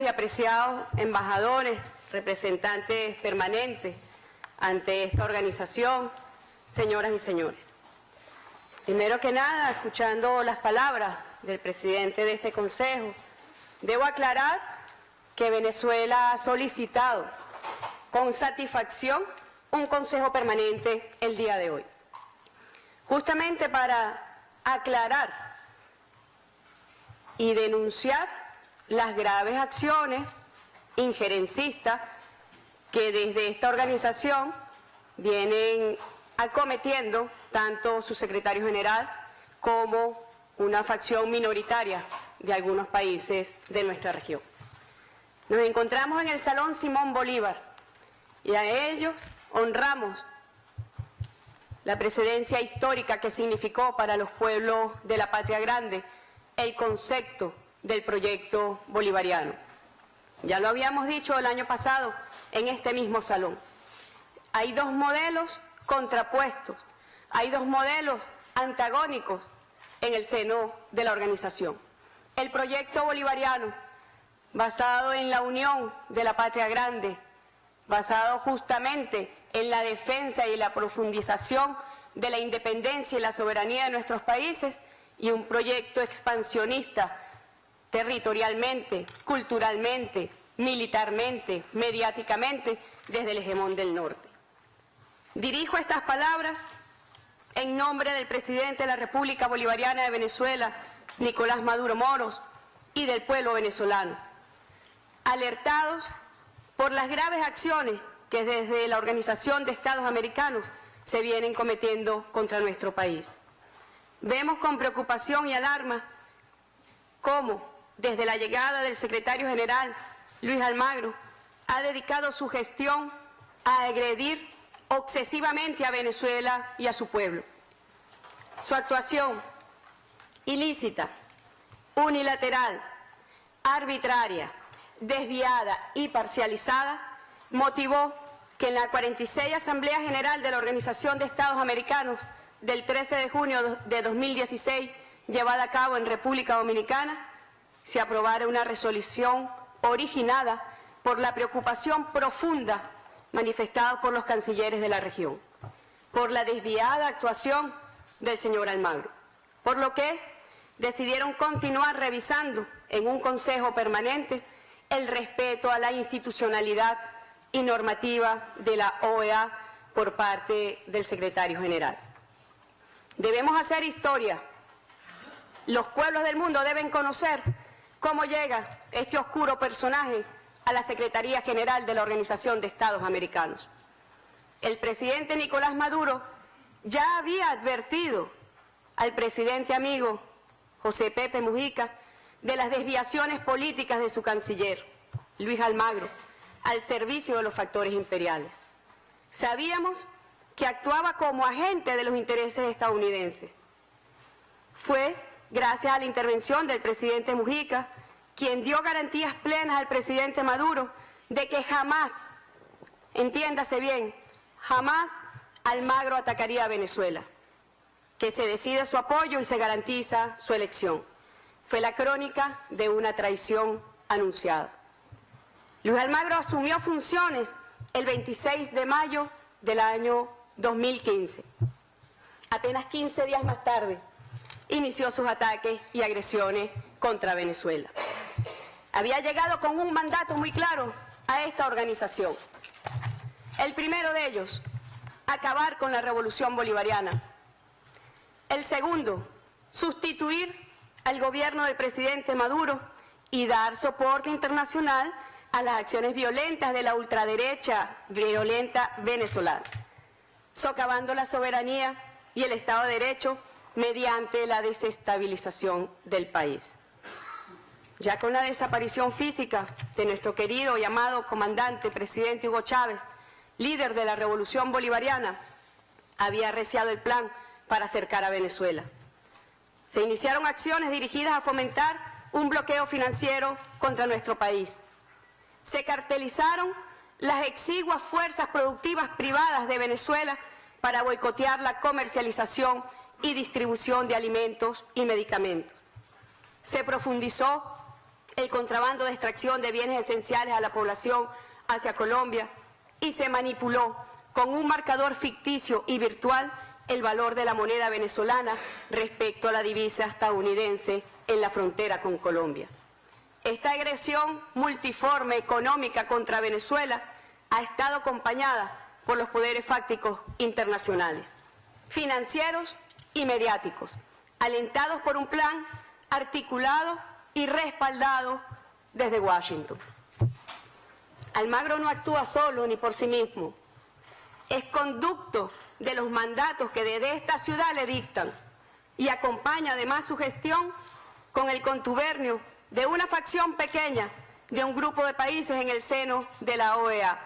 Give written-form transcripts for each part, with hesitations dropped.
apreciados embajadores, representantes permanentes ante esta organización, señoras y señores. Primero que nada, escuchando las palabras del presidente de este Consejo, debo aclarar que Venezuela ha solicitado con satisfacción un Consejo Permanente el día de hoy, justamente para aclarar y denunciar las graves acciones injerencistas que desde esta organización vienen acometiendo tanto su secretario general como una facción minoritaria de algunos países de nuestra región. Nos encontramos en el Salón Simón Bolívar y a ellos honramos la precedencia histórica que significó para los pueblos de la Patria Grande el concepto del proyecto bolivariano. Ya lo habíamos dicho el año pasado en este mismo salón. Hay dos modelos contrapuestos, hay dos modelos antagónicos en el seno de la organización. El proyecto bolivariano, basado en la unión de la Patria Grande, basado justamente en la defensa y la profundización de la independencia y la soberanía de nuestros países, y un proyecto expansionista territorialmente, culturalmente, militarmente, mediáticamente, desde el hegemón del norte. Dirijo estas palabras en nombre del presidente de la República Bolivariana de Venezuela, Nicolás Maduro Moros, y del pueblo venezolano, alertados por las graves acciones que desde la Organización de Estados Americanos se vienen cometiendo contra nuestro país. Vemos con preocupación y alarma cómo, desde la llegada del secretario general, Luis Almagro, ha dedicado su gestión a agredir obsesivamente a Venezuela y a su pueblo. Su actuación ilícita, unilateral, arbitraria, desviada y parcializada motivó que en la 46 Asamblea General de la Organización de Estados Americanos del 13 de junio de 2016, llevada a cabo en República Dominicana, se aprobara una resolución originada por la preocupación profunda manifestada por los cancilleres de la región, por la desviada actuación del señor Almagro, por lo que decidieron continuar revisando en un Consejo Permanente el respeto a la institucionalidad y normativa de la OEA por parte del secretario general. Debemos hacer historia. Los pueblos del mundo deben conocer cómo llega este oscuro personaje a la Secretaría General de la Organización de Estados Americanos. El presidente Nicolás Maduro ya había advertido al presidente amigo José Pepe Mujica de las desviaciones políticas de su canciller, Luis Almagro, al servicio de los factores imperiales. Sabíamos que actuaba como agente de los intereses estadounidenses. Fue gracias a la intervención del presidente Mujica quien dio garantías plenas al presidente Maduro de que jamás, entiéndase bien, jamás Almagro atacaría a Venezuela, que se decide su apoyo y se garantiza su elección. Fue la crónica de una traición anunciada. Luis Almagro asumió funciones el 26 de mayo del año 2015. Apenas 15 días más tarde, inició sus ataques y agresiones contra Venezuela. Había llegado con un mandato muy claro a esta organización. El primero de ellos, acabar con la revolución bolivariana. El segundo, sustituir al gobierno del presidente Maduro y dar soporte internacional a las acciones violentas de la ultraderecha violenta venezolana, socavando la soberanía y el Estado de Derecho mediante la desestabilización del país. Ya con la desaparición física de nuestro querido y amado comandante presidente Hugo Chávez, líder de la revolución bolivariana, había arreciado el plan para acercar a Venezuela. Se iniciaron acciones dirigidas a fomentar un bloqueo financiero contra nuestro país. Se cartelizaron las exiguas fuerzas productivas privadas de Venezuela para boicotear la comercialización y distribución de alimentos y medicamentos. Se profundizó el contrabando de extracción de bienes esenciales a la población hacia Colombia y se manipuló con un marcador ficticio y virtual el valor de la moneda venezolana respecto a la divisa estadounidense en la frontera con Colombia. Esta agresión multiforme económica contra Venezuela ha estado acompañada por los poderes fácticos internacionales, financieros y mediáticos, alentados por un plan articulado y respaldado desde Washington. Almagro no actúa solo ni por sí mismo, es conducto de los mandatos que desde esta ciudad le dictan y acompaña además su gestión con el contubernio de una facción pequeña de un grupo de países en el seno de la OEA.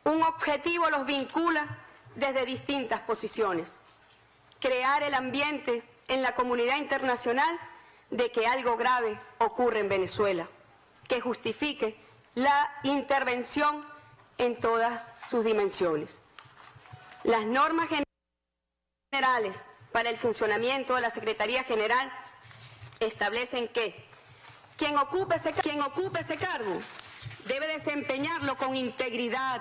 Un objetivo los vincula desde distintas posiciones: crear el ambiente en la comunidad internacional de que algo grave ocurre en Venezuela, que justifique la intervención en todas sus dimensiones. Las normas generales para el funcionamiento de la Secretaría General establecen que quien ocupe ese cargo debe desempeñarlo con integridad,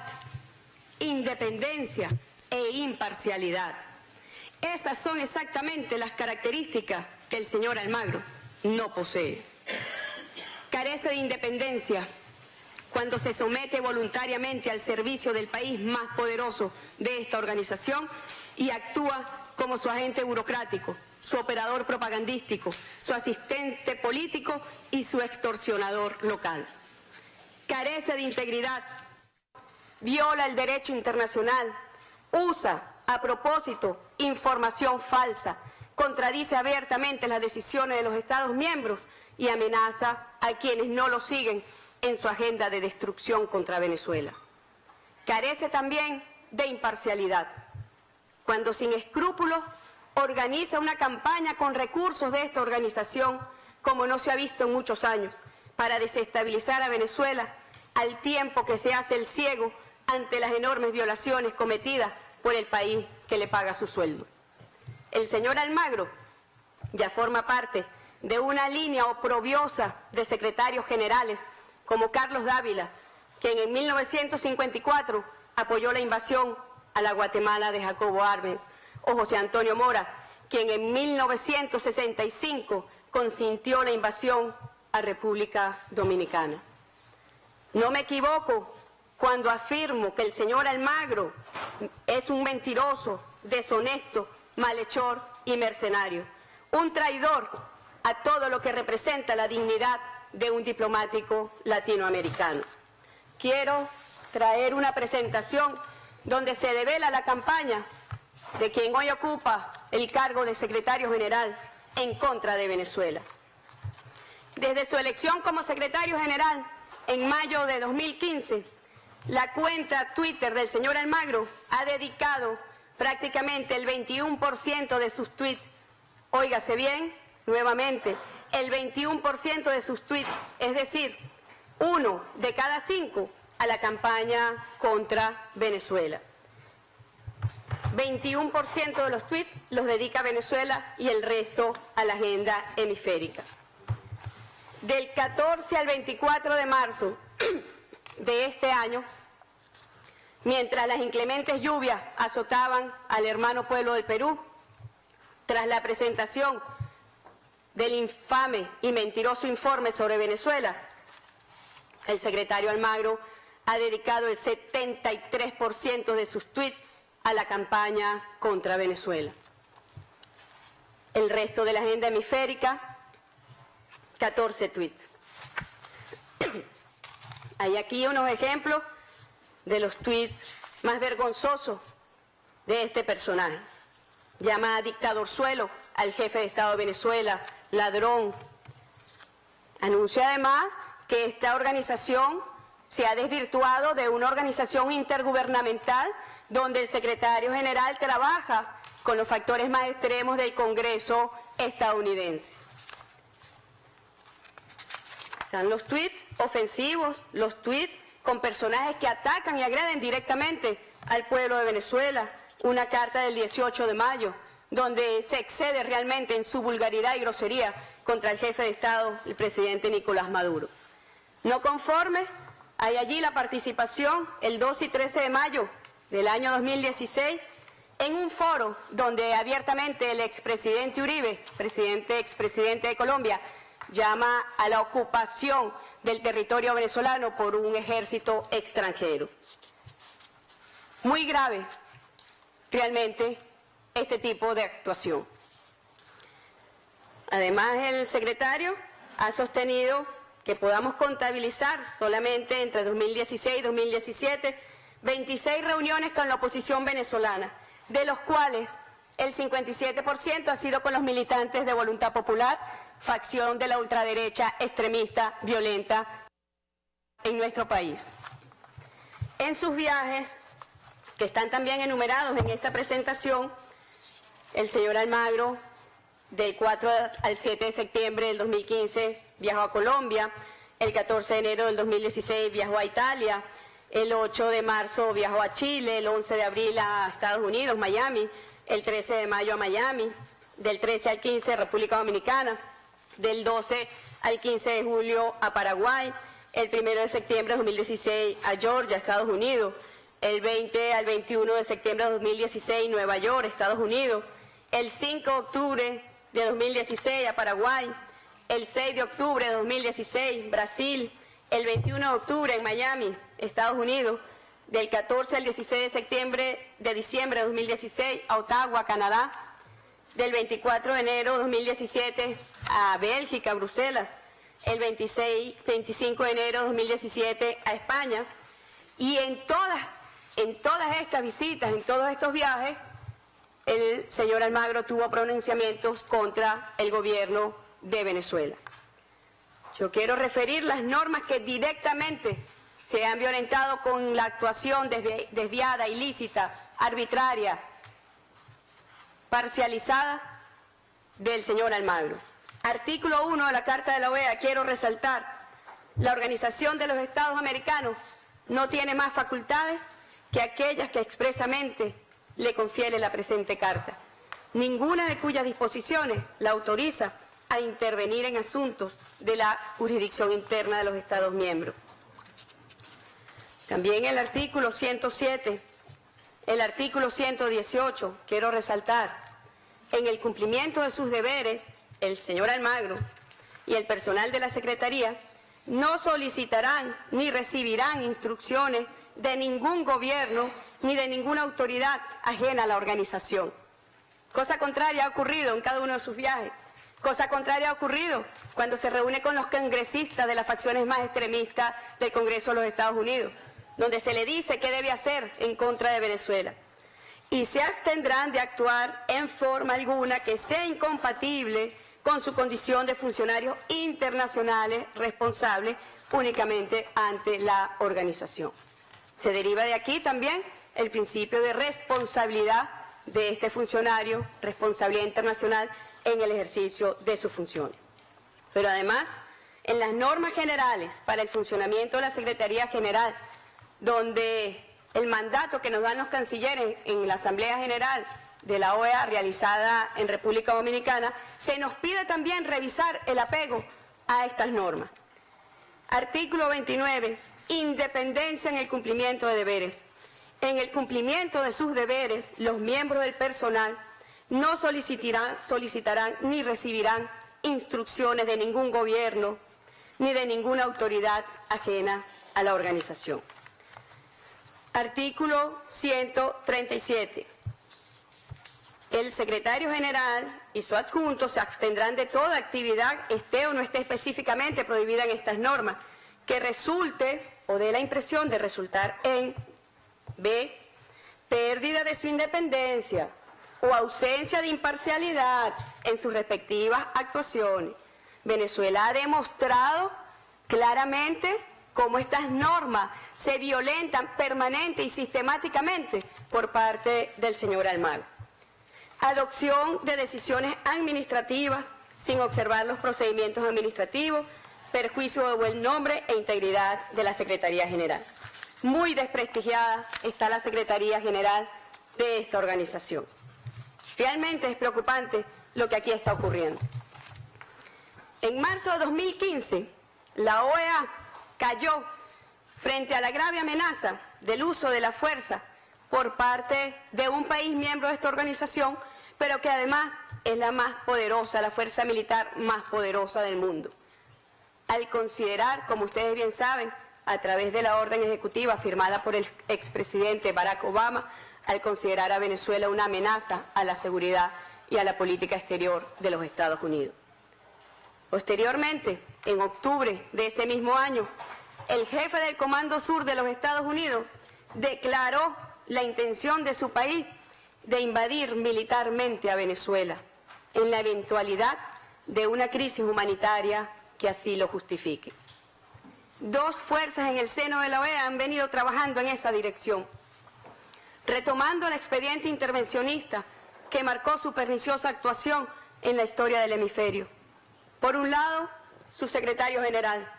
independencia e imparcialidad. Esas son exactamente las características que el señor Almagro no posee. Carece de independencia cuando se somete voluntariamente al servicio del país más poderoso de esta organización y actúa como su agente burocrático, su operador propagandístico, su asistente político y su extorsionador local. Carece de integridad, viola el derecho internacional, usa a propósito información falsa, contradice abiertamente las decisiones de los Estados miembros y amenaza a quienes no lo siguen en su agenda de destrucción contra Venezuela. Carece también de imparcialidad, cuando sin escrúpulos organiza una campaña con recursos de esta organización, como no se ha visto en muchos años, para desestabilizar a Venezuela, al tiempo que se hace el ciego ante las enormes violaciones cometidas por el país que le paga su sueldo. El señor Almagro ya forma parte de una línea oprobiosa de secretarios generales como Carlos Dávila, quien en 1954 apoyó la invasión a la Guatemala de Jacobo Arbenz, o José Antonio Mora, quien en 1965 consintió la invasión a República Dominicana. No me equivoco cuando afirmo que el señor Almagro es un mentiroso, deshonesto, malhechor y mercenario, un traidor a todo lo que representa la dignidad de un diplomático latinoamericano. Quiero traer una presentación donde se devela la campaña de quien hoy ocupa el cargo de secretario general en contra de Venezuela. Desde su elección como secretario general en mayo de 2015, la cuenta Twitter del señor Almagro ha dedicado prácticamente el 21% de sus tweets, óigase bien, nuevamente, el 21% de sus tweets, es decir, 1 de cada 5 a la campaña contra Venezuela. 21% de los tweets los dedica a Venezuela y el resto a la agenda hemisférica. Del 14 al 24 de marzo de este año, mientras las inclementes lluvias azotaban al hermano pueblo del Perú, tras la presentación del infame y mentiroso informe sobre Venezuela, el secretario Almagro ha dedicado el 73% de sus tweets a la campaña contra Venezuela. El resto de la agenda hemisférica, 14 tweets. Hay aquí unos ejemplos de los tweets más vergonzosos de este personaje. Llama a dictadorzuelo al jefe de Estado de Venezuela, ladrón. Anuncia además que esta organización se ha desvirtuado de una organización intergubernamental donde el secretario general trabaja con los factores más extremos del Congreso estadounidense. Están los tweets ofensivos, los tweets con personajes que atacan y agreden directamente al pueblo de Venezuela. Una carta del 18 de mayo donde se excede realmente en su vulgaridad y grosería contra el jefe de Estado, el presidente Nicolás Maduro. No conforme, hay allí la participación el 12 y 13 de mayo del año 2016 en un foro donde abiertamente el expresidente Uribe, expresidente de Colombia, llama a la ocupación del territorio venezolano por un ejército extranjero. Muy grave realmente este tipo de actuación. Además, el secretario ha sostenido que podamos contabilizar solamente entre 2016 y 2017 26 reuniones con la oposición venezolana, de los cuales el 57% ha sido con los militantes de Voluntad Popular, facción de la ultraderecha extremista violenta en nuestro país. En sus viajes, que están también enumerados en esta presentación, el señor Almagro, del 4 al 7 de septiembre del 2015, viajó a Colombia, el 14 de enero del 2016 viajó a Italia, el 8 de marzo viajó a Chile, el 11 de abril a Estados Unidos, Miami, el 13 de mayo a Miami, del 13 al 15 República Dominicana, del 12 al 15 de julio a Paraguay, el 1 de septiembre de 2016 a Georgia, Estados Unidos, el 20 al 21 de septiembre de 2016 Nueva York, Estados Unidos, el 5 de octubre de 2016 a Paraguay, el 6 de octubre de 2016 Brasil, el 21 de octubre en Miami, Estados Unidos, del 14 al 16 de diciembre de 2016 a Ottawa, Canadá, del 24 de enero de 2017 a Bélgica, Bruselas, el 25 de enero de 2017 a España, y en todas estas visitas, en todos estos viajes, el señor Almagro tuvo pronunciamientos contra el gobierno de Venezuela. Yo quiero referir las normas que directamente se han violentado con la actuación desviada, ilícita, arbitraria, parcializada del señor Almagro. Artículo 1 de la Carta de la OEA, quiero resaltar, la Organización de los Estados Americanos no tiene más facultades que aquellas que expresamente le confiere la presente carta, ninguna de cuyas disposiciones la autoriza a intervenir en asuntos de la jurisdicción interna de los Estados miembros. También el artículo 107, el artículo 118, quiero resaltar, en el cumplimiento de sus deberes, el señor Almagro y el personal de la Secretaría no solicitarán ni recibirán instrucciones de ningún gobierno ni de ninguna autoridad ajena a la organización. Cosa contraria ha ocurrido en cada uno de sus viajes. Cosa contraria ha ocurrido cuando se reúne con los congresistas de las facciones más extremistas del Congreso de los Estados Unidos, donde se le dice qué debe hacer en contra de Venezuela. Y se abstendrán de actuar en forma alguna que sea incompatible con su condición de funcionarios internacionales responsables únicamente ante la organización. Se deriva de aquí también el principio de responsabilidad de este funcionario, responsabilidad internacional en el ejercicio de sus funciones. Pero además, en las normas generales para el funcionamiento de la Secretaría General, donde el mandato que nos dan los cancilleres en la Asamblea General de la OEA realizada en República Dominicana, se nos pide también revisar el apego a estas normas. Artículo 29. Independencia en el cumplimiento de deberes. En el cumplimiento de sus deberes, los miembros del personal no solicitarán ni recibirán instrucciones de ningún gobierno ni de ninguna autoridad ajena a la organización. Artículo 137. El secretario general y su adjunto se abstendrán de toda actividad, esté o no esté específicamente prohibida en estas normas, que resulte o dé la impresión de resultar en B. Pérdida de su independencia o ausencia de imparcialidad en sus respectivas actuaciones. Venezuela ha demostrado claramente cómo estas normas se violentan permanente y sistemáticamente por parte del señor Almagro. Adopción de decisiones administrativas sin observar los procedimientos administrativos, perjuicio de buen nombre e integridad de la Secretaría General. Muy desprestigiada está la Secretaría General de esta organización. Realmente es preocupante lo que aquí está ocurriendo. En marzo de 2015, la OEA cayó frente a la grave amenaza del uso de la fuerza por parte de un país miembro de esta organización, pero que además es la más poderosa, la fuerza militar más poderosa del mundo. Al considerar, como ustedes bien saben, a través de la orden ejecutiva firmada por el expresidente Barack Obama, al considerar a Venezuela una amenaza a la seguridad y a la política exterior de los Estados Unidos. Posteriormente, en octubre de ese mismo año, el jefe del Comando Sur de los Estados Unidos declaró la intención de su país de invadir militarmente a Venezuela en la eventualidad de una crisis humanitaria que así lo justifique. Dos fuerzas en el seno de la OEA han venido trabajando en esa dirección, retomando el expediente intervencionista que marcó su perniciosa actuación en la historia del hemisferio. Por un lado, su secretario general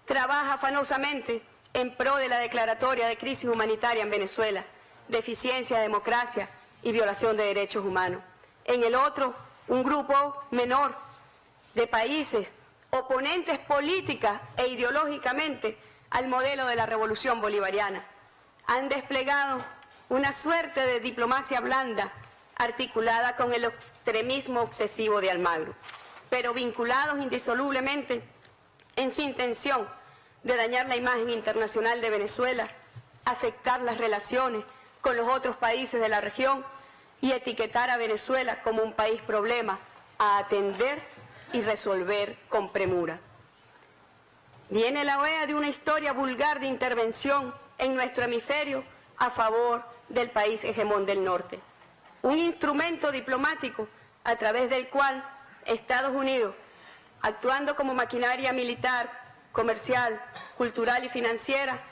trabaja afanosamente en pro de la declaratoria de crisis humanitaria en Venezuela, deficiencia de democracia y violación de derechos humanos. En el otro, un grupo menor de países oponentes política e ideológicamente al modelo de la revolución bolivariana. Han desplegado una suerte de diplomacia blanda articulada con el extremismo obsesivo de Almagro, pero vinculados indisolublemente en su intención de dañar la imagen internacional de Venezuela, afectar las relaciones con los otros países de la región y etiquetar a Venezuela como un país problema a atender y resolver con premura. Viene la OEA de una historia vulgar de intervención en nuestro hemisferio a favor del país hegemón del norte. Un instrumento diplomático a través del cual Estados Unidos, actuando como maquinaria militar, comercial, cultural y financiera,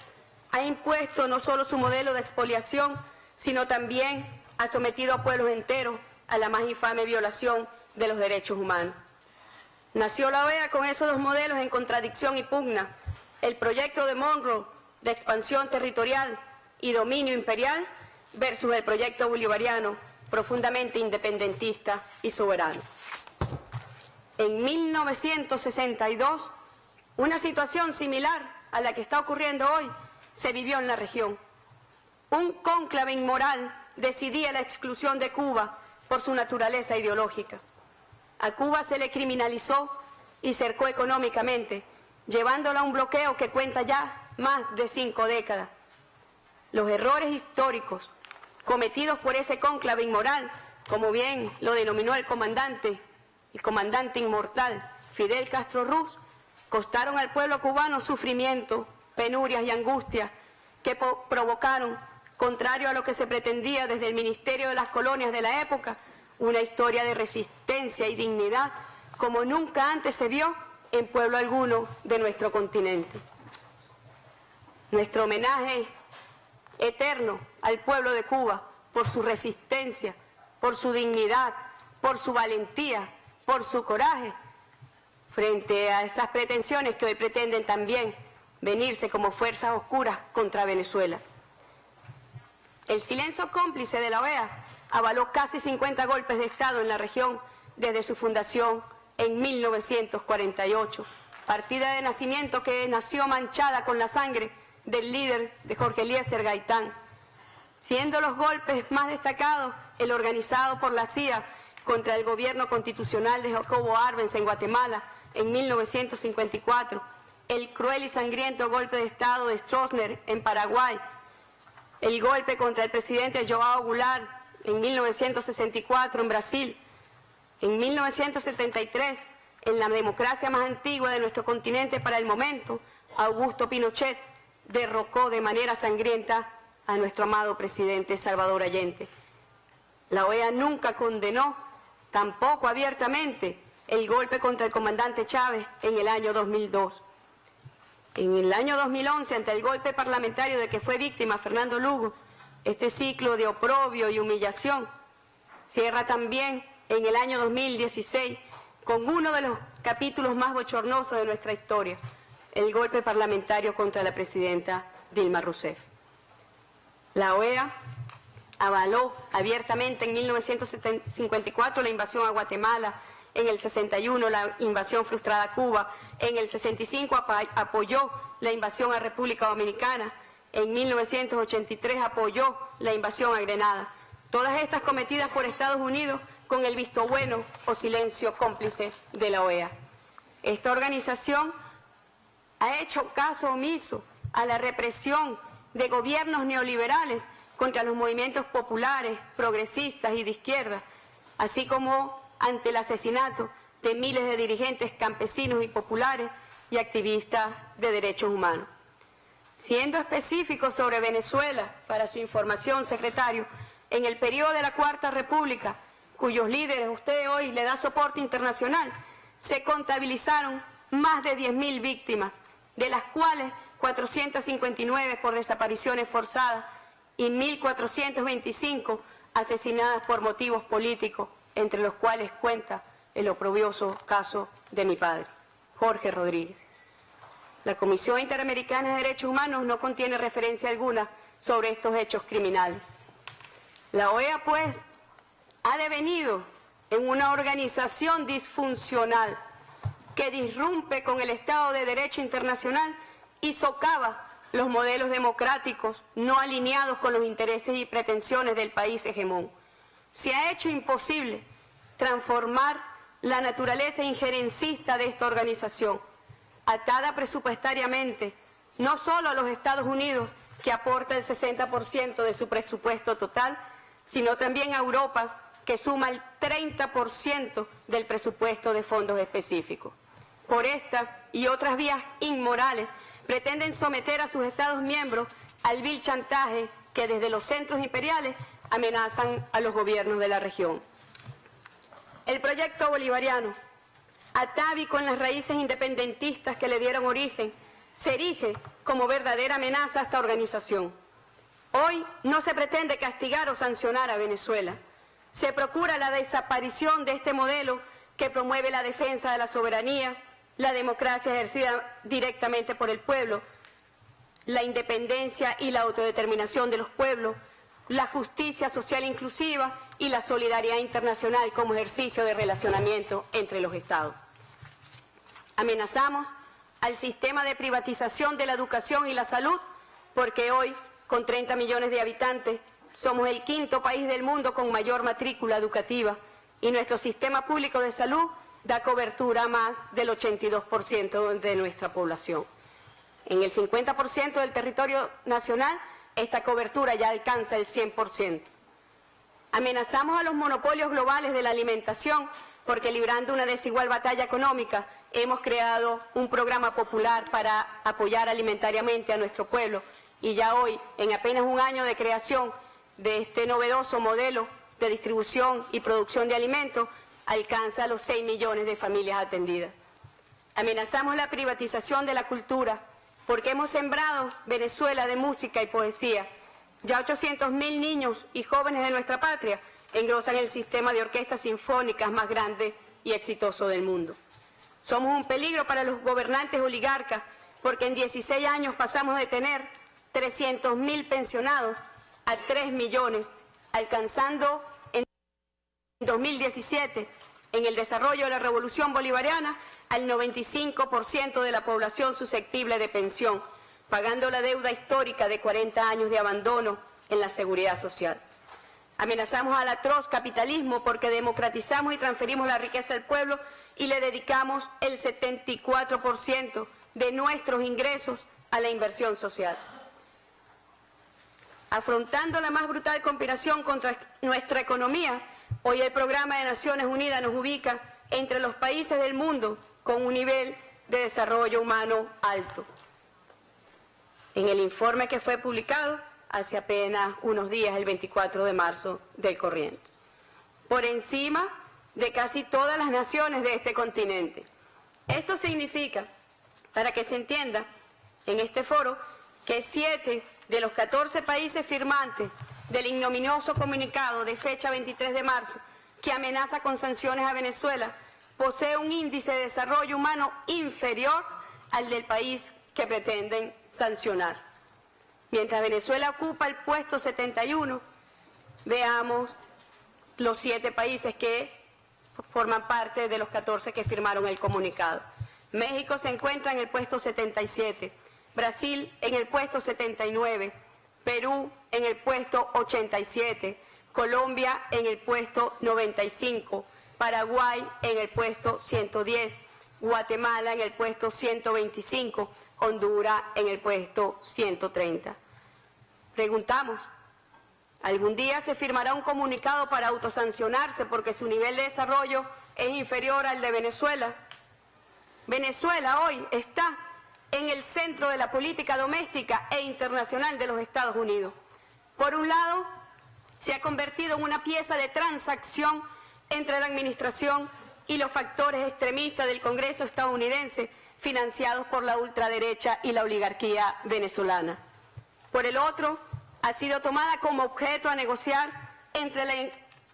ha impuesto no solo su modelo de expoliación, sino también ha sometido a pueblos enteros a la más infame violación de los derechos humanos. Nació la OEA con esos dos modelos en contradicción y pugna: el proyecto de Monroe de expansión territorial y dominio imperial versus el proyecto bolivariano profundamente independentista y soberano. En 1962, una situación similar a la que está ocurriendo hoy se vivió en la región. Un cónclave inmoral decidía la exclusión de Cuba por su naturaleza ideológica. A Cuba se le criminalizó y cercó económicamente, llevándola a un bloqueo que cuenta ya más de 5 décadas. Los errores históricos cometidos por ese cónclave inmoral, como bien lo denominó el comandante inmortal Fidel Castro Ruz, costaron al pueblo cubano sufrimiento, penurias y angustias que provocaron, contrario a lo que se pretendía desde el Ministerio de las Colonias de la época, una historia de resistencia y dignidad como nunca antes se vio en pueblo alguno de nuestro continente. Nuestro homenaje eterno al pueblo de Cuba por su resistencia, por su dignidad, por su valentía, por su coraje, frente a esas pretensiones que hoy pretenden también venirse como fuerzas oscuras contra Venezuela. El silencio cómplice de la OEA avaló casi 50 golpes de Estado en la región desde su fundación en 1948, partida de nacimiento que nació manchada con la sangre del líder de Jorge Eliezer Gaitán, siendo los golpes más destacados el organizado por la CIA contra el gobierno constitucional de Jacobo Arbenz en Guatemala en 1954, el cruel y sangriento golpe de Estado de Stroessner en Paraguay, el golpe contra el presidente João Goulart en 1964 en Brasil, en 1973, en la democracia más antigua de nuestro continente para el momento, Augusto Pinochet derrocó de manera sangrienta a nuestro amado presidente Salvador Allende. La OEA nunca condenó, tampoco abiertamente, el golpe contra el comandante Chávez en el año 2002. En el año 2011, ante el golpe parlamentario de que fue víctima Fernando Lugo, este ciclo de oprobio y humillación cierra también en el año 2016 con uno de los capítulos más bochornosos de nuestra historia, el golpe parlamentario contra la presidenta Dilma Rousseff. La OEA avaló abiertamente en 1954 la invasión a Guatemala, en el 61 la invasión frustrada a Cuba, en el 65 apoyó la invasión a República Dominicana, en 1983 apoyó la invasión a Grenada. Todas estas cometidas por Estados Unidos con el visto bueno o silencio cómplice de la OEA. Esta organización ha hecho caso omiso a la represión de gobiernos neoliberales contra los movimientos populares, progresistas y de izquierda, así como ante el asesinato de miles de dirigentes campesinos y populares y activistas de derechos humanos. Siendo específico sobre Venezuela, para su información, secretario, en el periodo de la Cuarta República, cuyos líderes usted hoy le da soporte internacional, se contabilizaron más de 10.000 víctimas, de las cuales 459 por desapariciones forzadas y 1.425 asesinadas por motivos políticos, entre los cuales cuenta el oprobioso caso de mi padre, Jorge Rodríguez. La Comisión Interamericana de Derechos Humanos no contiene referencia alguna sobre estos hechos criminales. La OEA, pues, ha devenido en una organización disfuncional que disrumpe con el Estado de Derecho internacional y socava los modelos democráticos no alineados con los intereses y pretensiones del país hegemón. Se ha hecho imposible transformar la naturaleza injerencista de esta organización, atada presupuestariamente no solo a los Estados Unidos, que aporta el 60% de su presupuesto total, sino también a Europa, que suma el 30% del presupuesto de fondos específicos. Por esta y otras vías inmorales, pretenden someter a sus Estados miembros al vil chantaje que desde los centros imperiales amenazan a los gobiernos de la región. El proyecto bolivariano, atávico en las raíces independentistas que le dieron origen, se erige como verdadera amenaza a esta organización. Hoy no se pretende castigar o sancionar a Venezuela. Se procura la desaparición de este modelo que promueve la defensa de la soberanía, la democracia ejercida directamente por el pueblo, la independencia y la autodeterminación de los pueblos, la justicia social inclusiva y la solidaridad internacional como ejercicio de relacionamiento entre los Estados. Amenazamos al sistema de privatización de la educación y la salud porque hoy, con 30 millones de habitantes, somos el quinto país del mundo con mayor matrícula educativa y nuestro sistema público de salud da cobertura a más del 82% de nuestra población. En el 50% del territorio nacional, esta cobertura ya alcanza el 100%. Amenazamos a los monopolios globales de la alimentación porque, librando una desigual batalla económica, hemos creado un programa popular para apoyar alimentariamente a nuestro pueblo y ya hoy, en apenas un año de creación de este novedoso modelo de distribución y producción de alimentos, alcanza los 6 millones de familias atendidas. Amenazamos la privatización de la cultura porque hemos sembrado Venezuela de música y poesía. Ya 800.000 niños y jóvenes de nuestra patria engrosan el sistema de orquestas sinfónicas más grande y exitoso del mundo. Somos un peligro para los gobernantes oligarcas porque en 16 años pasamos de tener 300.000 pensionados a 3 millones, alcanzando en 2017, en el desarrollo de la Revolución Bolivariana, al 95% de la población susceptible de pensión, pagando la deuda histórica de 40 años de abandono en la seguridad social. Amenazamos al atroz capitalismo porque democratizamos y transferimos la riqueza al pueblo y le dedicamos el 74% de nuestros ingresos a la inversión social. Afrontando la más brutal conspiración contra nuestra economía, hoy el Programa de Naciones Unidas nos ubica entre los países del mundo con un nivel de desarrollo humano alto. En el informe que fue publicado hace apenas unos días, el 24 de marzo del corriente, por encima de casi todas las naciones de este continente. Esto significa, para que se entienda, en este foro, que 7 de los 14 países firmantes del ignominioso comunicado de fecha 23 de marzo que amenaza con sanciones a Venezuela posee un índice de desarrollo humano inferior al del país que pretenden sancionar. Mientras Venezuela ocupa el puesto 71, veamos los 7 países que forman parte de los 14 que firmaron el comunicado. México se encuentra en el puesto 77, Brasil en el puesto 79, Perú en el puesto 87, Colombia en el puesto 95, Paraguay en el puesto 110, Guatemala en el puesto 125, Honduras en el puesto 130. Preguntamos, ¿algún día se firmará un comunicado para autosancionarse porque su nivel de desarrollo es inferior al de Venezuela? Venezuela hoy está en el centro de la política doméstica e internacional de los Estados Unidos. Por un lado, se ha convertido en una pieza de transacción entre la administración y los factores extremistas del Congreso estadounidense, financiados por la ultraderecha y la oligarquía venezolana. Por el otro, ha sido tomada como objeto a negociar entre la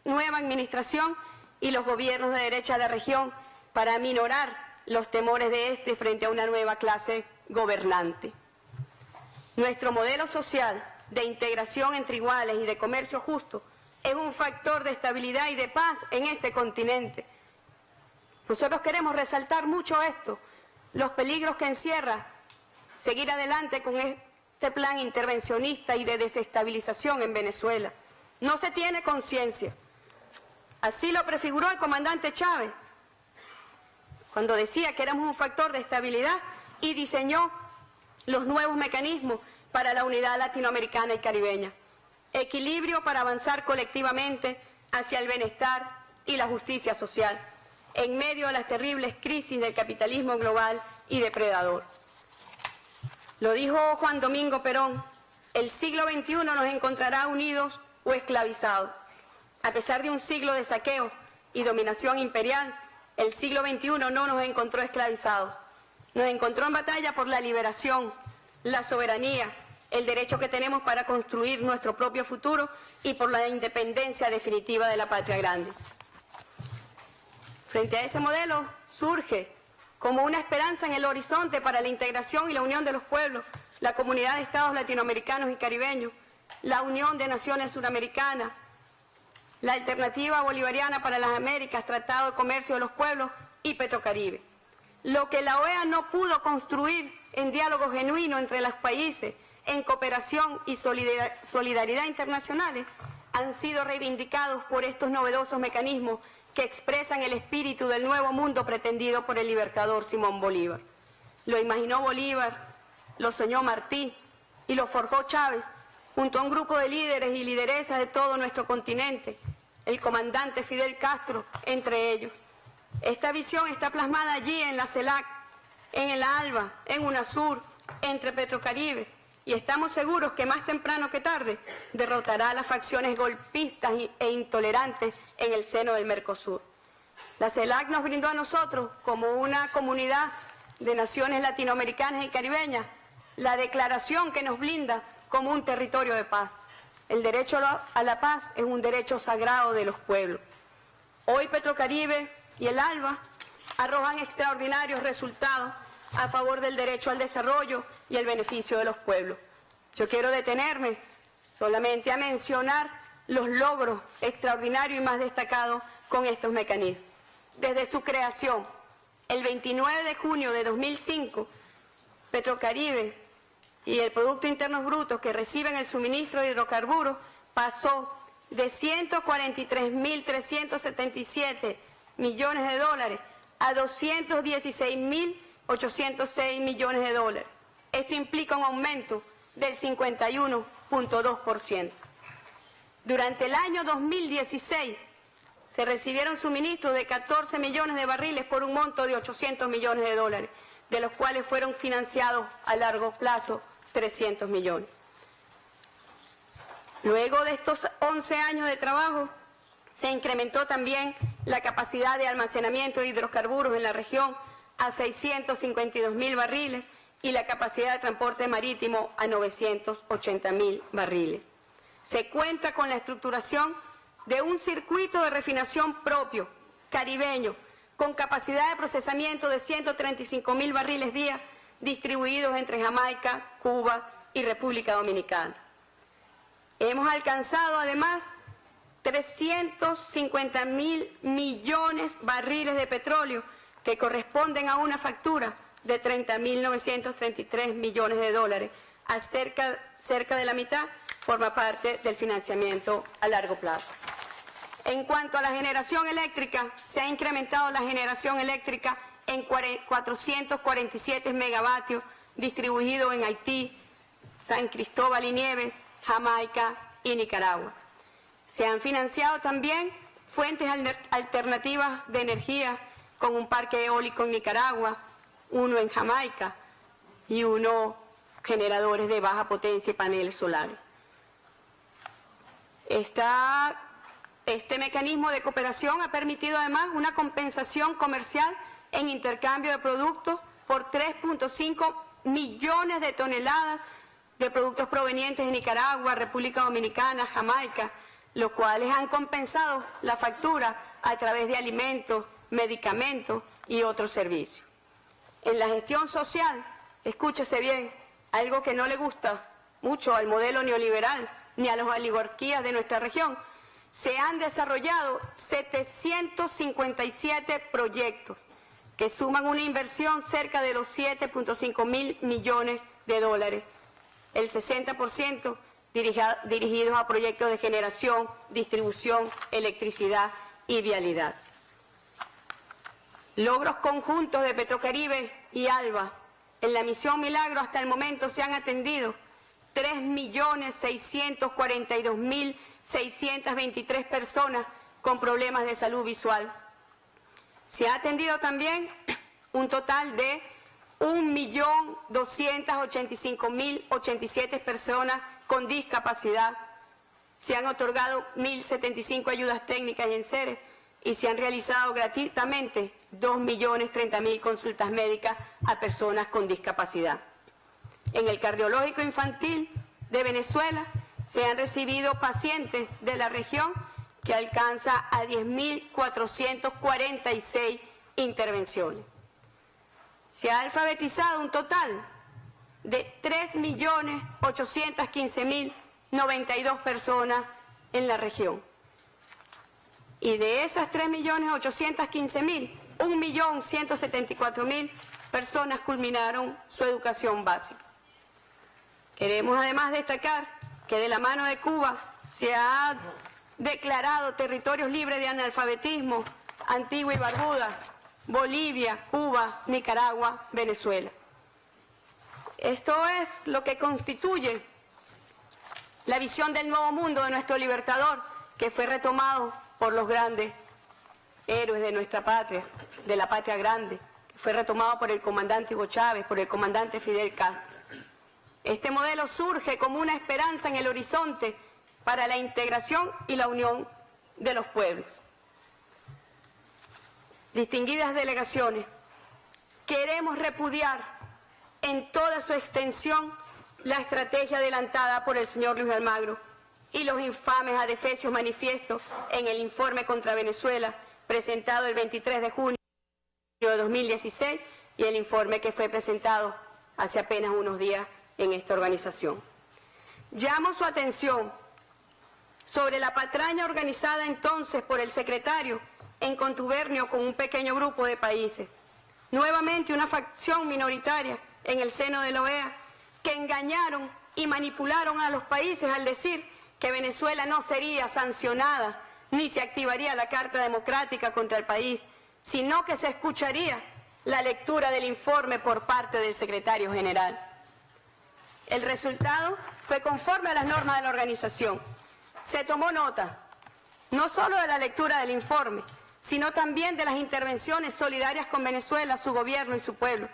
nueva administración y los gobiernos de derecha de la región para aminorar los temores de este frente a una nueva clase gobernante. Nuestro modelo social de integración entre iguales y de comercio justo es un factor de estabilidad y de paz en este continente. Nosotros queremos resaltar mucho esto, los peligros que encierra seguir adelante con este plan intervencionista y de desestabilización en Venezuela. No se tiene conciencia. Así lo prefiguró el comandante Chávez cuando decía que éramos un factor de estabilidad y diseñó los nuevos mecanismos para la unidad latinoamericana y caribeña. Equilibrio para avanzar colectivamente hacia el bienestar y la justicia social, en medio de las terribles crisis del capitalismo global y depredador. Lo dijo Juan Domingo Perón, el siglo XXI nos encontrará unidos o esclavizados. A pesar de un siglo de saqueo y dominación imperial, el siglo XXI no nos encontró esclavizados. Nos encontró en batalla por la liberación, la soberanía, el derecho que tenemos para construir nuestro propio futuro y por la independencia definitiva de la patria grande. Frente a ese modelo surge como una esperanza en el horizonte para la integración y la unión de los pueblos, la comunidad de estados latinoamericanos y caribeños, la unión de naciones suramericanas, la alternativa bolivariana para las Américas, Tratado de Comercio de los Pueblos y Petrocaribe. Lo que la OEA no pudo construir en diálogo genuino entre los países, en cooperación y solidaridad internacionales, han sido reivindicados por estos novedosos mecanismos que expresan el espíritu del nuevo mundo pretendido por el libertador Simón Bolívar. Lo imaginó Bolívar, lo soñó Martí y lo forjó Chávez junto a un grupo de líderes y lideresas de todo nuestro continente, el comandante Fidel Castro entre ellos. Esta visión está plasmada allí en la CELAC, en el ALBA, en UNASUR, entre Petrocaribe, y estamos seguros que más temprano que tarde derrotará a las facciones golpistas e intolerantes en el seno del Mercosur. La CELAC nos brindó a nosotros, como una comunidad de naciones latinoamericanas y caribeñas, la declaración que nos blinda como un territorio de paz. El derecho a la paz es un derecho sagrado de los pueblos. Hoy Petrocaribe y el ALBA arrojan extraordinarios resultados a favor del derecho al desarrollo y el beneficio de los pueblos. Yo quiero detenerme solamente a mencionar los logros extraordinarios y más destacados con estos mecanismos. Desde su creación, el 29 de junio de 2005, Petrocaribe y el Producto Interno Bruto que reciben el suministro de hidrocarburos pasó de 143.377 millones de dólares a 216.806 millones de dólares. Esto implica un aumento del 51.2%. Durante el año 2016 se recibieron suministros de 14 millones de barriles por un monto de 800 millones de dólares, de los cuales fueron financiados a largo plazo 300 millones. Luego de estos 11 años de trabajo, se incrementó también la capacidad de almacenamiento de hidrocarburos en la región a 652.000 barriles y la capacidad de transporte marítimo a 980.000 barriles. Se cuenta con la estructuración de un circuito de refinación propio, caribeño, con capacidad de procesamiento de 135.000 barriles día, distribuidos entre Jamaica, Cuba y República Dominicana. Hemos alcanzado además 350.000 millones de barriles de petróleo, que corresponden a una factura de 30.933 millones de dólares. Cerca de la mitad forma parte del financiamiento a largo plazo. En cuanto a la generación eléctrica, se ha incrementado la generación eléctrica en 447 megavatios, distribuidos en Haití, San Cristóbal y Nieves, Jamaica y Nicaragua. Se han financiado también fuentes alternativas de energía con un parque eólico en Nicaragua, uno en Jamaica y uno generadores de baja potencia y paneles solares. Este mecanismo de cooperación ha permitido además una compensación comercial en intercambio de productos por 3.5 millones de toneladas de productos provenientes de Nicaragua, República Dominicana, Jamaica, los cuales han compensado la factura a través de alimentos, medicamentos y otros servicios. En la gestión social, escúchese bien, algo que no le gusta mucho al modelo neoliberal ni a las oligarquías de nuestra región, se han desarrollado 757 proyectos que suman una inversión cerca de los 7.5 mil millones de dólares, el 60% dirigidos a proyectos de generación, distribución, electricidad y vialidad. Logros conjuntos de Petrocaribe y ALBA. En la misión Milagro hasta el momento se han atendido 3.642.623 personas con problemas de salud visual. Se ha atendido también un total de 1.285.087 personas con discapacidad. Se han otorgado 1.075 ayudas técnicas y enseres y se han realizado gratuitamente 2.030.000 consultas médicas a personas con discapacidad. En el cardiológico infantil de Venezuela se han recibido pacientes de la región que alcanza a 10.446 intervenciones. Se ha alfabetizado un total de 3.815.092 personas en la región. Y de esas 3.815.000, 1.174.000 personas culminaron su educación básica. Queremos además destacar que de la mano de Cuba se ha declarado territorios libres de analfabetismo, Antigua y Barbuda, Bolivia, Cuba, Nicaragua, Venezuela. Esto es lo que constituye la visión del nuevo mundo de nuestro libertador, que fue retomado por los grandes héroes de nuestra patria, de la patria grande, que fue retomado por el comandante Hugo Chávez, por el comandante Fidel Castro. Este modelo surge como una esperanza en el horizonte para la integración y la unión de los pueblos. Distinguidas delegaciones, queremos repudiar en toda su extensión la estrategia adelantada por el señor Luis Almagro y los infames adefesios manifiestos en el informe contra Venezuela presentado el 23 de junio de 2016 y el informe que fue presentado hace apenas unos días en esta organización. Llamo su atención sobre la patraña organizada entonces por el secretario en contubernio con un pequeño grupo de países. Nuevamente una facción minoritaria en el seno de la OEA que engañaron y manipularon a los países al decir que Venezuela no sería sancionada ni se activaría la Carta Democrática contra el país, sino que se escucharía la lectura del informe por parte del secretario general. El resultado fue conforme a las normas de la organización. Se tomó nota no solo de la lectura del informe, sino también de las intervenciones solidarias con Venezuela, su gobierno y su pueblo.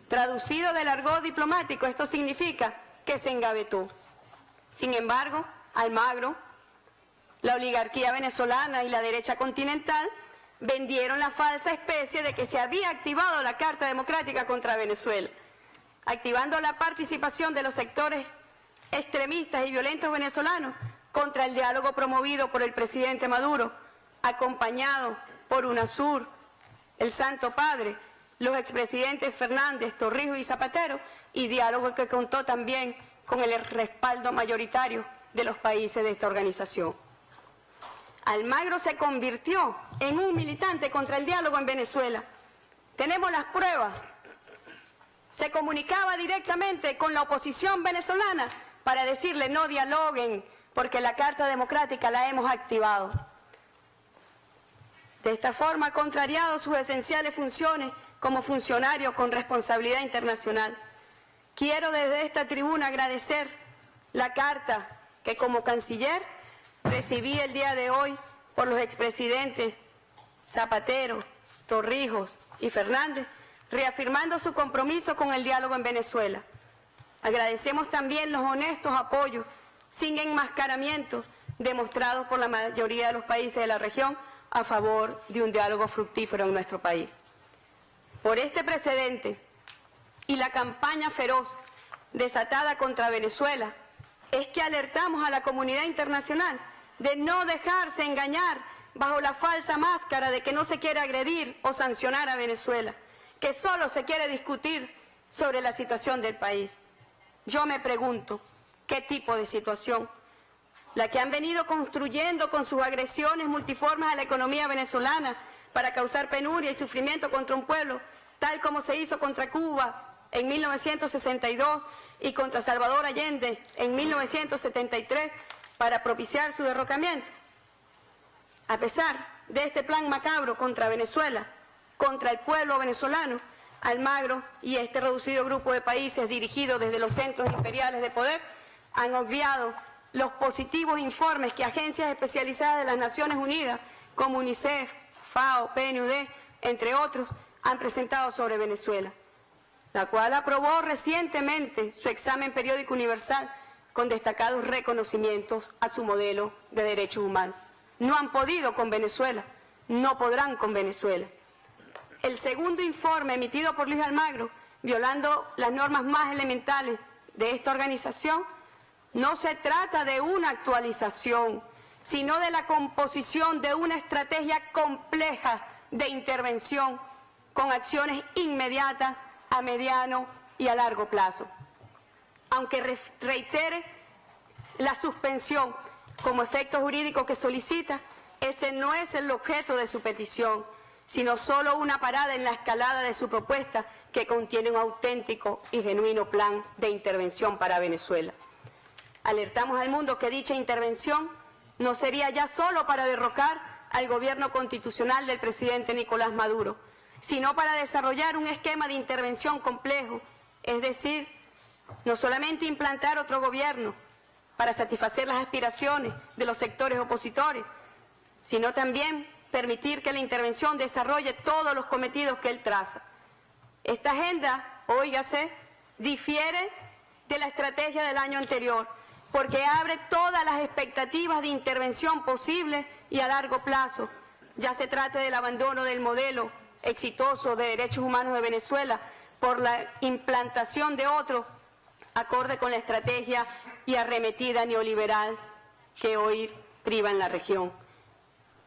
Traducido del argot diplomático, esto significa que se engavetó. Sin embargo, Almagro, la oligarquía venezolana y la derecha continental vendieron la falsa especie de que se había activado la Carta Democrática contra Venezuela, activando la participación de los sectores extremistas y violentos venezolanos contra el diálogo promovido por el presidente Maduro, acompañado por UNASUR, el Santo Padre, los expresidentes Fernández, Torrijos y Zapatero, y diálogo que contó también con el respaldo mayoritario de los países de esta organización. Almagro se convirtió en un militante contra el diálogo en Venezuela. Tenemos las pruebas. Se comunicaba directamente con la oposición venezolana para decirle no dialoguen porque la Carta Democrática la hemos activado. De esta forma ha contrariado sus esenciales funciones como funcionario con responsabilidad internacional. Quiero desde esta tribuna agradecer la carta que como canciller recibí el día de hoy por los expresidentes Zapatero, Torrijos y Fernández, reafirmando su compromiso con el diálogo en Venezuela. Agradecemos también los honestos apoyos, sin enmascaramientos, demostrados por la mayoría de los países de la región a favor de un diálogo fructífero en nuestro país. Por este precedente y la campaña feroz desatada contra Venezuela, es que alertamos a la comunidad internacional de no dejarse engañar bajo la falsa máscara de que no se quiere agredir o sancionar a Venezuela, que solo se quiere discutir sobre la situación del país. Yo me pregunto, ¿qué tipo de situación? La que han venido construyendo con sus agresiones multiformes a la economía venezolana para causar penuria y sufrimiento contra un pueblo, tal como se hizo contra Cuba en 1962 y contra Salvador Allende en 1973 para propiciar su derrocamiento. A pesar de este plan macabro contra Venezuela, contra el pueblo venezolano, Almagro y este reducido grupo de países dirigidos desde los centros imperiales de poder han obviado los positivos informes que agencias especializadas de las Naciones Unidas, como UNICEF, FAO, PNUD, entre otros, han presentado sobre Venezuela, la cual aprobó recientemente su examen periódico universal con destacados reconocimientos a su modelo de derechos humanos. No han podido con Venezuela, no podrán con Venezuela. El segundo informe emitido por Luis Almagro, violando las normas más elementales de esta organización, no se trata de una actualización, sino de la composición de una estrategia compleja de intervención con acciones inmediatas a mediano y a largo plazo. Aunque reitere la suspensión como efecto jurídico que solicita, ese no es el objeto de su petición, sino solo una parada en la escalada de su propuesta que contiene un auténtico y genuino plan de intervención para Venezuela. Alertamos al mundo que dicha intervención no sería ya solo para derrocar al gobierno constitucional del presidente Nicolás Maduro, sino para desarrollar un esquema de intervención complejo, es decir, no solamente implantar otro gobierno para satisfacer las aspiraciones de los sectores opositores, sino también permitir que la intervención desarrolle todos los cometidos que él traza. Esta agenda, óigase, difiere de la estrategia del año anterior, porque abre todas las expectativas de intervención posibles y a largo plazo, ya se trate del abandono del modelo exitoso de derechos humanos de Venezuela por la implantación de otro acorde con la estrategia y arremetida neoliberal que hoy priva en la región,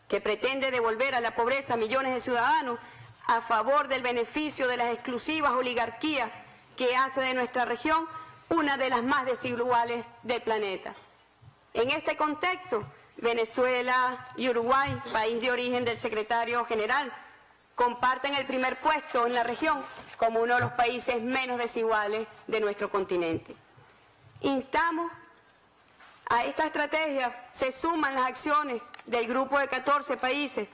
que pretende devolver a la pobreza a millones de ciudadanos a favor del beneficio de las exclusivas oligarquías que hace de nuestra región una de las más desiguales del planeta. En este contexto, Venezuela y Uruguay, país de origen del secretario general, comparten el primer puesto en la región como uno de los países menos desiguales de nuestro continente. Instamos a esta estrategia, se suman las acciones del grupo de 14 países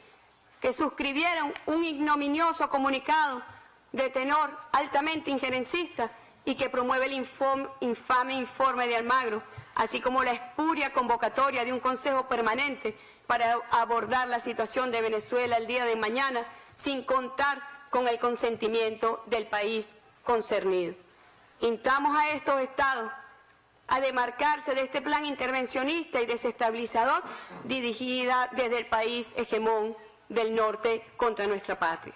que suscribieron un ignominioso comunicado de tenor altamente injerencista y que promueve el infame informe de Almagro, así como la espuria convocatoria de un Consejo Permanente para abordar la situación de Venezuela el día de mañana, sin contar con el consentimiento del país concernido. Instamos a estos estados a demarcarse de este plan intervencionista y desestabilizador dirigida desde el país hegemón del norte contra nuestra patria.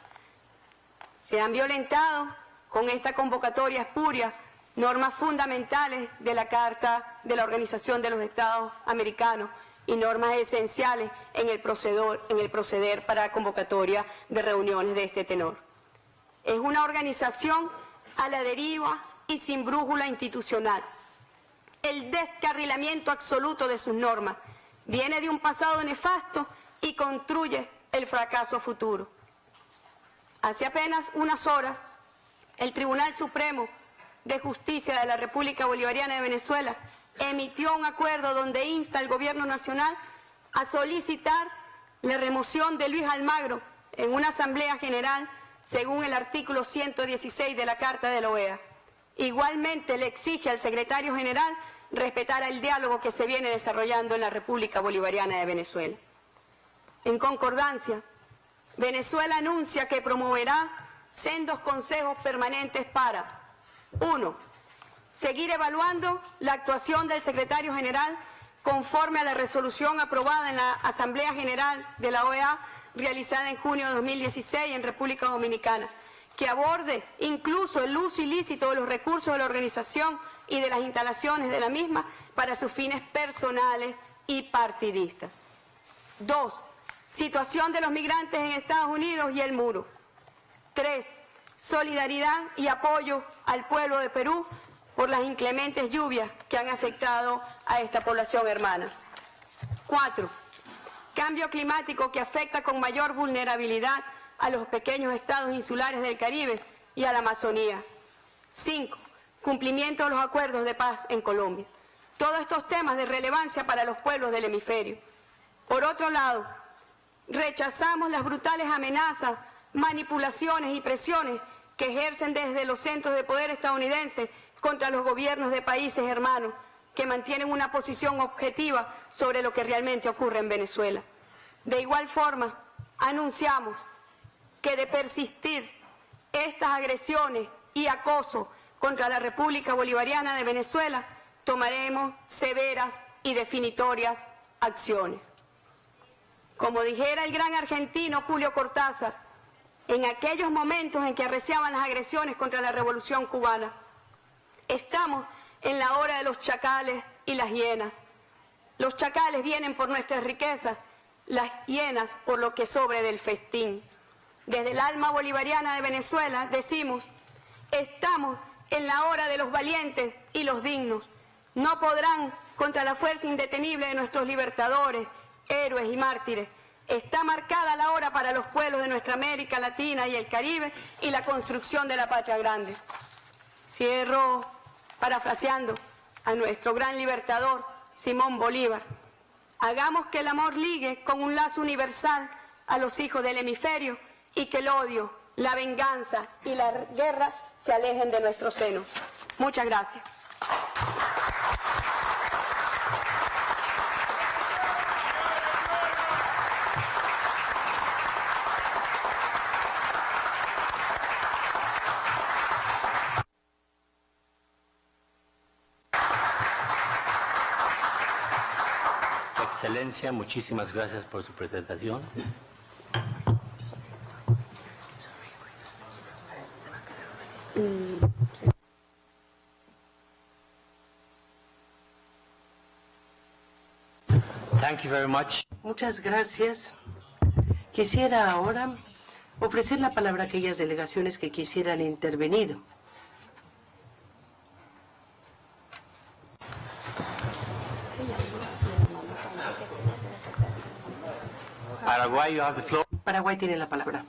Se han violentado con esta convocatoria espuria normas fundamentales de la Carta de la Organización de los Estados Americanos y normas esenciales en el proceder para convocatoria de reuniones de este tenor. Es una organización a la deriva y sin brújula institucional. El descarrilamiento absoluto de sus normas viene de un pasado nefasto y construye el fracaso futuro. Hace apenas unas horas, el Tribunal Supremo de Justicia de la República Bolivariana de Venezuela emitió un acuerdo donde insta al Gobierno Nacional a solicitar la remoción de Luis Almagro en una Asamblea General según el artículo 116 de la Carta de la OEA. Igualmente le exige al Secretario General respetar el diálogo que se viene desarrollando en la República Bolivariana de Venezuela. En concordancia, Venezuela anuncia que promoverá sendos consejos permanentes para: 1. Seguir evaluando la actuación del Secretario General conforme a la resolución aprobada en la Asamblea General de la OEA realizada en junio de 2016 en República Dominicana, que aborde incluso el uso ilícito de los recursos de la organización y de las instalaciones de la misma para sus fines personales y partidistas. 2. Situación de los migrantes en Estados Unidos y el muro. 3. Solidaridad y apoyo al pueblo de Perú por las inclementes lluvias que han afectado a esta población hermana. 4. Cambio climático que afecta con mayor vulnerabilidad a los pequeños estados insulares del Caribe y a la Amazonía. 5. Cumplimiento de los acuerdos de paz en Colombia. Todos estos temas de relevancia para los pueblos del hemisferio. Por otro lado, rechazamos las brutales amenazas, manipulaciones y presiones que ejercen desde los centros de poder estadounidenses contra los gobiernos de países hermanos que mantienen una posición objetiva sobre lo que realmente ocurre en Venezuela. De igual forma, anunciamos que de persistir estas agresiones y acoso contra la República Bolivariana de Venezuela, tomaremos severas y definitorias acciones. Como dijera el gran argentino Julio Cortázar, en aquellos momentos en que arreciaban las agresiones contra la Revolución Cubana, estamos en la hora de los chacales y las hienas. Los chacales vienen por nuestras riquezas, las hienas por lo que sobre del festín. Desde el alma bolivariana de Venezuela decimos, estamos en la hora de los valientes y los dignos. No podrán contra la fuerza indetenible de nuestros libertadores, héroes y mártires. Está marcada la hora para los pueblos de nuestra América Latina y el Caribe y la construcción de la patria grande. Cierro parafraseando a nuestro gran libertador, Simón Bolívar. Hagamos que el amor ligue con un lazo universal a los hijos del hemisferio y que el odio, la venganza y la guerra se alejen de nuestros senos. Muchas gracias. Excelencia, muchísimas gracias por su presentación. Thank you very much. Muchas gracias. Quisiera ahora ofrecer la palabra a aquellas delegaciones que quisieran intervenir. Paraguay, you have the floor. Paraguay tiene la palabra.